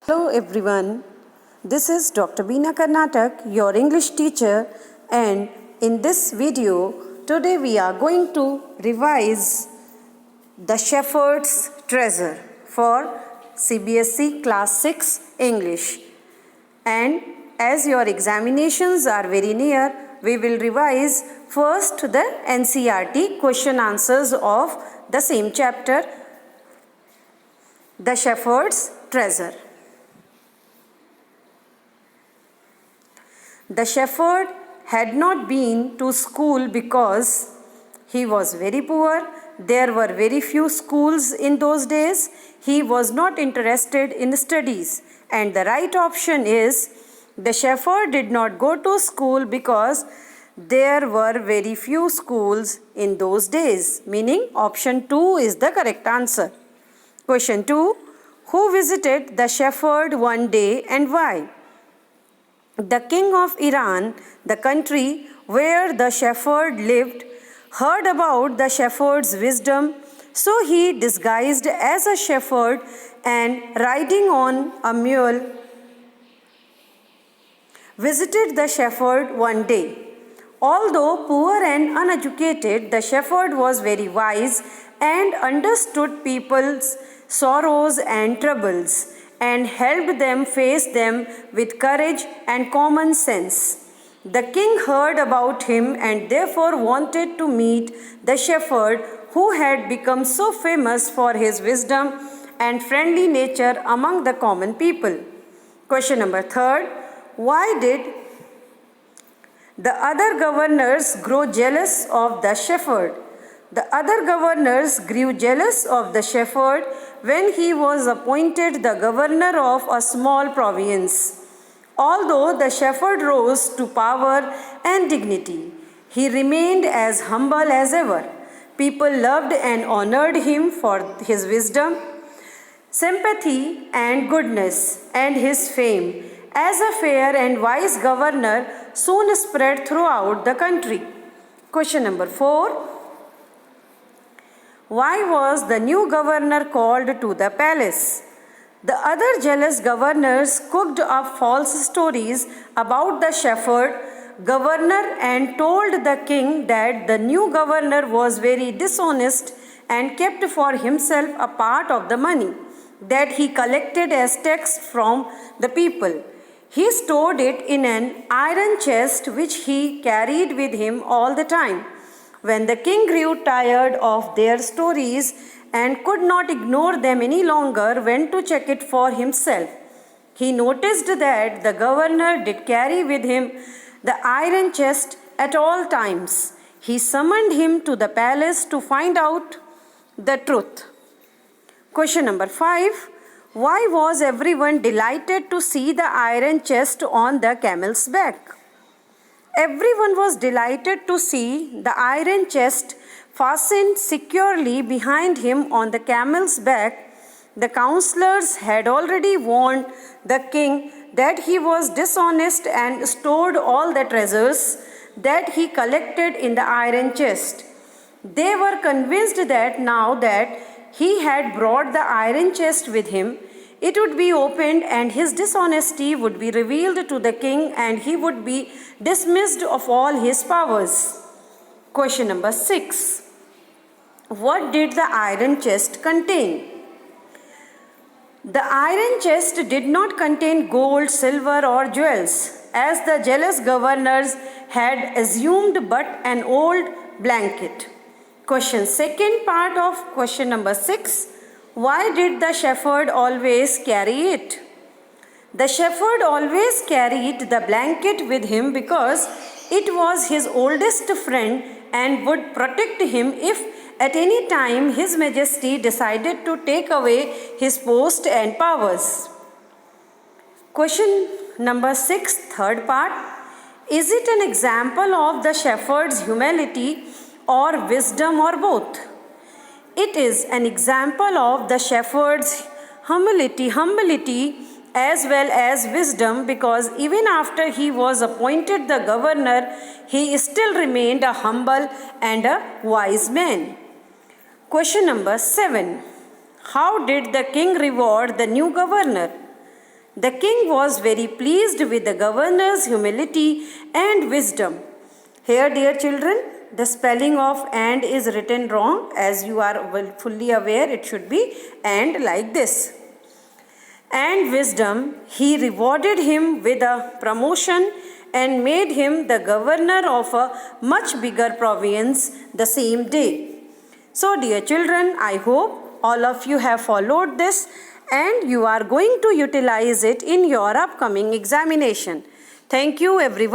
Hello everyone, this is Dr. Beena Karnatak, your English teacher, and in this video, today we are going to revise The Shepherd's Treasure for CBSE Class 6 English. And as your examinations are very near, we will revise first the NCERT question answers of the same chapter, The Shepherd's Treasure. The shepherd had not been to school because he was very poor. There were very few schools in those days. He was not interested in studies. And the right option is the shepherd did not go to school because there were very few schools in those days. Meaning option 2 is the correct answer. Question 2. Who visited the shepherd one day and why? The king of Iran, the country where the shepherd lived, heard about the shepherd's wisdom, so he disguised as a shepherd and riding on a mule visited the shepherd one day. Although poor and uneducated, the shepherd was very wise and understood people's sorrows and troubles, and helped them face them with courage and common sense. The king heard about him and therefore wanted to meet the shepherd who had become so famous for his wisdom and friendly nature among the common people. Question number 3. Why did the other governors grow jealous of the shepherd? The other governors grew jealous of the shepherd when he was appointed the governor of a small province. Although the shepherd rose to power and dignity, he remained as humble as ever. People loved and honored him for his wisdom, sympathy, and goodness, and his fame as a fair and wise governor soon spread throughout the country. Question number 4. Why was the new governor called to the palace? The other jealous governors cooked up false stories about the shepherd governor and told the king that the new governor was very dishonest and kept for himself a part of the money that he collected as tax from the people. He stored it in an iron chest which he carried with him all the time. When the king grew tired of their stories and could not ignore them any longer, went to check it for himself. He noticed that the governor did carry with him the iron chest at all times. He summoned him to the palace to find out the truth. Question number 5. Why was everyone delighted to see the iron chest on the camel's back? Everyone was delighted to see the iron chest fastened securely behind him on the camel's back. The counselors had already warned the king that he was dishonest and stored all the treasures that he collected in the iron chest. They were convinced that now that he had brought the iron chest with him, it would be opened and his dishonesty would be revealed to the king and he would be dismissed of all his powers. Question number 6. What did the iron chest contain? The iron chest did not contain gold, silver, or jewels, as the jealous governors had assumed, but an old blanket. Question second part of question number 6. Why did the shepherd always carry it? The shepherd always carried the blanket with him because it was his oldest friend and would protect him if at any time His Majesty decided to take away his post and powers. Question number 6, third part. Is it an example of the shepherd's humility or wisdom or both? It is an example of the shepherd's humility as well as wisdom, because even after he was appointed the governor, he still remained a humble and a wise man. Question number 7. How did the king reward the new governor? The king was very pleased with the governor's humility and wisdom. Here, dear children, the spelling of and is written wrong. As you are fully aware, it should be and like this. And wisdom, he rewarded him with a promotion and made him the governor of a much bigger province the same day. So, dear children, I hope all of you have followed this and you are going to utilize it in your upcoming examination. Thank you, everyone.